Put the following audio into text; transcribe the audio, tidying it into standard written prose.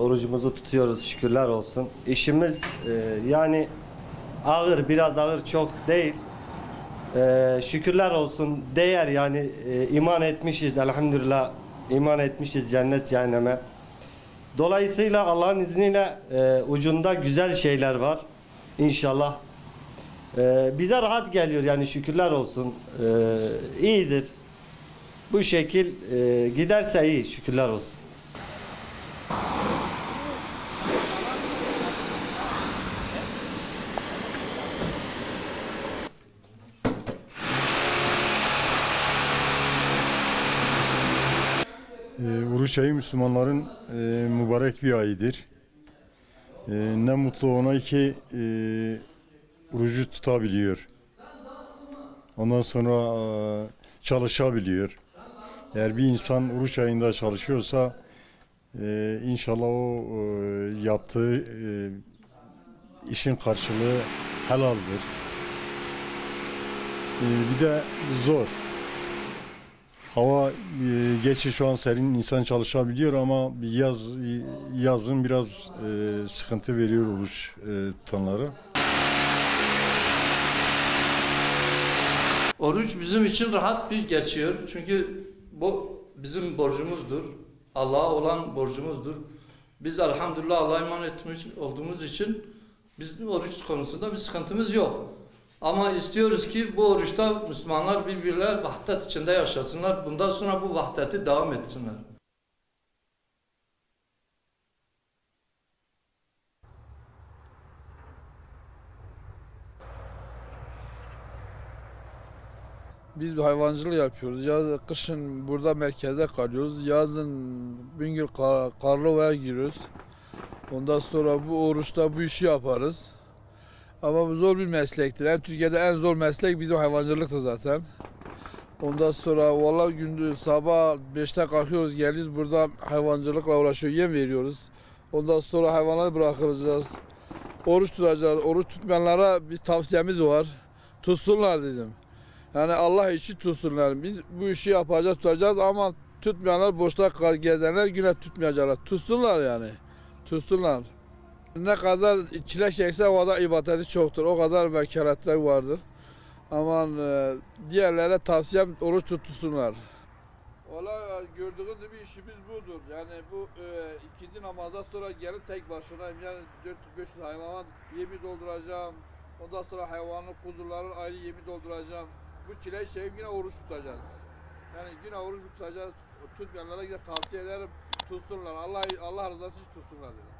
orucumuzu tutuyoruz, şükürler olsun. İşimiz yani ağır, biraz ağır, çok değil. Şükürler olsun, değer yani, iman etmişiz elhamdülillah, iman etmişiz cennet cehenneme. Dolayısıyla Allah'ın izniyle ucunda güzel şeyler var İnşallah. Bize rahat geliyor yani, şükürler olsun, iyidir. Bu şekil giderse iyi, şükürler olsun. Oruç ayı Müslümanların mübarek bir ayıdır. Ne mutlu ona ki orucu tutabiliyor. Ondan sonra çalışabiliyor. Eğer bir insan oruç ayında çalışıyorsa inşallah o yaptığı işin karşılığı helaldir. Bir de zor. Hava geçi şu an serin, insan çalışabiliyor ama yazın biraz sıkıntı veriyor oruç tutanlara. Oruç bizim için rahat bir geçiyor. Çünkü bu bizim borcumuzdur. Allah'a olan borcumuzdur. Biz elhamdülillah Allah'a iman etmiş olduğumuz için bizim oruç konusunda bir sıkıntımız yok. Ama istiyoruz ki bu oruçta Müslümanlar birbirler vahdet içinde yaşasınlar. Bundan sonra bu vahdeti devam etsinler. Biz bir hayvancılık yapıyoruz. Kışın burada merkezde kalıyoruz. Yazın Bingöl Karlova'ya giriyoruz. Ondan sonra bu oruçta bu işi yaparız. Ama bu zor bir meslektir. Yani Türkiye'de en zor meslek bizim hayvancılıktır zaten. Ondan sonra vallahi gündüz sabah 5'te kalkıyoruz, geliyoruz burada hayvancılıkla uğraşıyoruz, yem veriyoruz. Ondan sonra hayvanları bırakacağız. Oruç tutacağız. Oruç tutmayanlara bir tavsiyemiz var. Tutsunlar dedim. Yani Allah için tutsunlar. Biz bu işi yapacağız, tutacağız ama tutmayanlar, boşta gezenler yine tutmayacaklar. Tutsunlar yani. Tutsunlar. Ne kadar çile çekse o kadar ibadeti çoktur. O kadar vekaletler vardır. Aman diğerlere tavsiyem oruç tutsunlar. Valla gördüğünüz gibi işimiz budur. Yani bu ikindi namazdan sonra gelip tek başınayım. Yani 400-500 hayvan yemi dolduracağım. Ondan sonra hayvanın, kuzuların ayrı yemi dolduracağım. Bu çileyi çekip yine oruç tutacağız. Yani yine oruç tutacağız. Tutmayanlara yine tavsiye ederim. Tutsunlar. Allah rızası için tutsunlar dedim.